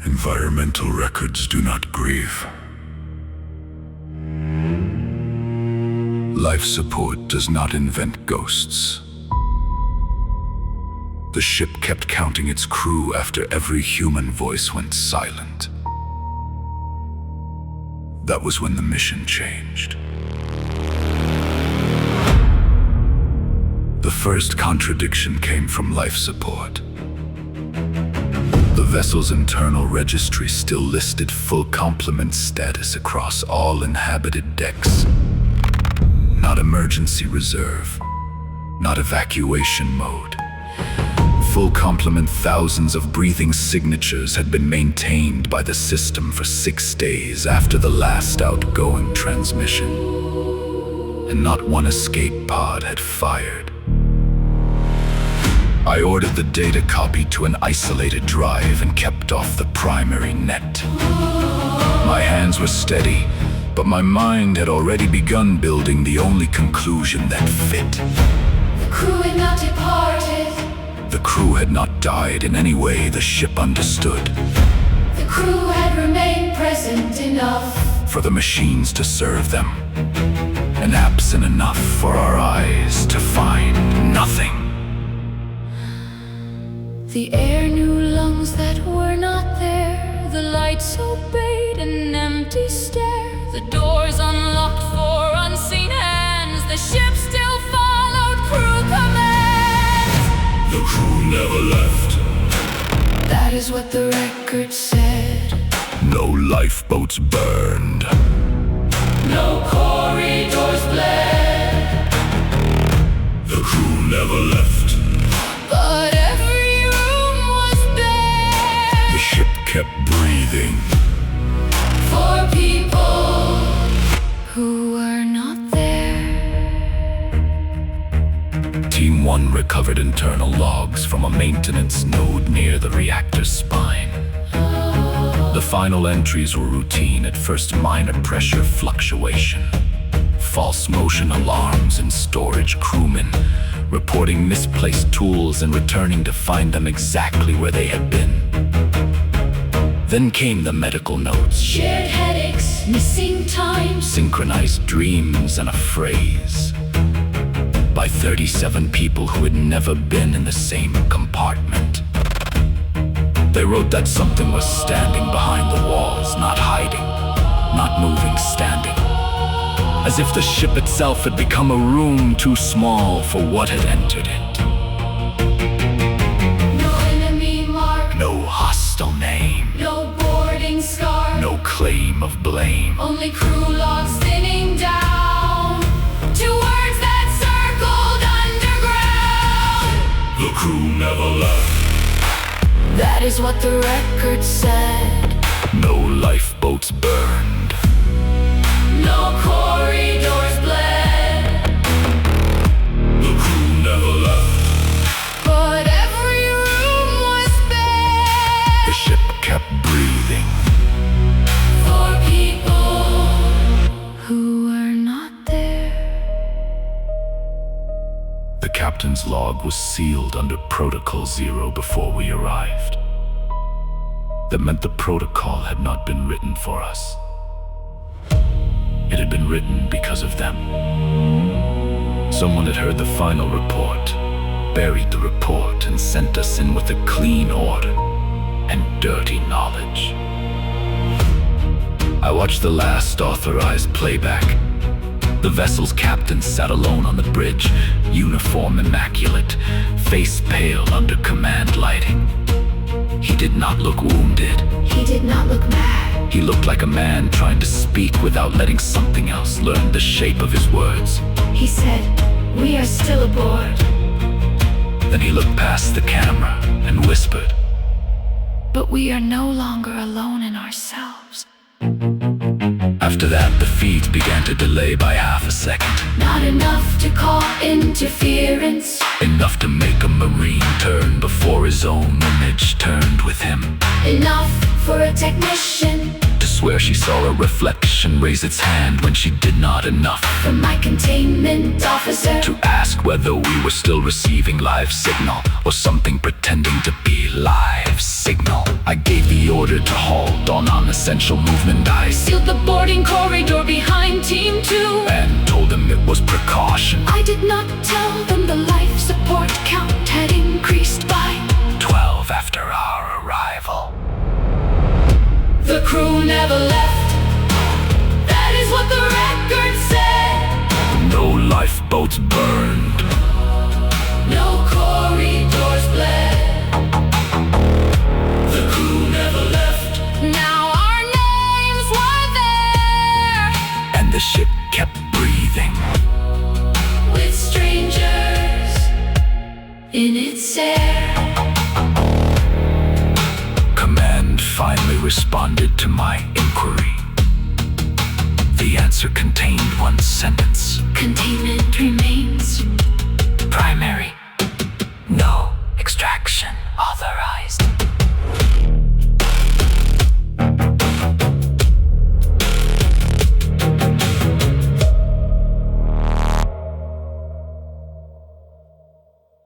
Environmental records do not grieve. Life support does not invent ghosts. The ship kept counting its crew after every human voice went silent. That was when the mission changed. The first contradiction came from life support. The vessel's internal registry still listed full complement status across all inhabited decks. Not emergency reserve, not evacuation mode. Full complement. Thousands of breathing signatures had been maintained by the system for 6 days after the last outgoing transmission. And not one escape pod had fired. I ordered the data copied to an isolated drive and kept off the primary net. My hands were steady, but my mind had already begun building the only conclusion that fit. The crew had not departed. The crew had not died in any way the ship understood. The crew had remained present enough for the machines to serve them, and absent enough for our eyes to find nothing. The air knew lungs that were not there. The lights obeyed an empty stare. The doors unlocked for unseen hands. The ship still followed crew commands. The crew never left. That is what the record said. No lifeboats burned. No corridors bled. The crew never left. But every room was bare. The ship kept breathing. For people who were not there. Team 1 recovered internal logs from a maintenance node near the reactor's spine. The final entries were routine, at first minor pressure fluctuation, false motion alarms, and storage crewmen reporting misplaced tools and returning to find them exactly where they had been. Then came the medical notes. Shared headaches, missing time, synchronized dreams, and a phrase by 37 people who had never been in the same compartment. They wrote that something was standing behind the walls, not hiding, not moving, standing. As if the ship itself had become a room too small for what had entered it. No enemy mark, no hostile name, no boarding scar, no claim of blame. Only crew logs thinning down to words that circled underground. The crew never left. That is what the record said. No lifeboats burned. No corridors bled. The crew never left. But every room was bare. The ship kept breathing. For people who were not there. The captain's log was sealed under Protocol 0 before we arrived. That meant the protocol had not been written for us. It had been written because of them. Someone had heard the final report, buried the report, and sent us in with a clean order and dirty knowledge. I watched the last authorized playback. The vessel's captain sat alone on the bridge, uniform immaculate, face pale under command lighting. He did not look wounded. He did not look mad. He looked like a man trying to speak without letting something else learn the shape of his words. He said, "We are still aboard." Then he looked past the camera and whispered, "But we are no longer alone in ourselves." After that, the feeds began to delay by half a second. Not enough to call interference. Enough to make a Marine turn before his own image turned with him. Enough for a technician to swear she saw a reflection raise its hand when she did not. Enough for my containment officer to ask whether we were still receiving live signal or something pretending to be live signal. I gave the order to halt all non-essential movement. I Sealed the boarding corridor behind Team 2 and told them it was precaution. I did not tell them the life support count had increased by 12 after our arrival. The crew never left. That is what the record said. No lifeboats burned. No corridors bled. The crew never left. Now our names were there. And the ship kept breathing. With strangers in its air. Command finally responded to my inquiry. The answer contained one sentence. Containment remains. Primary. No extraction authorized.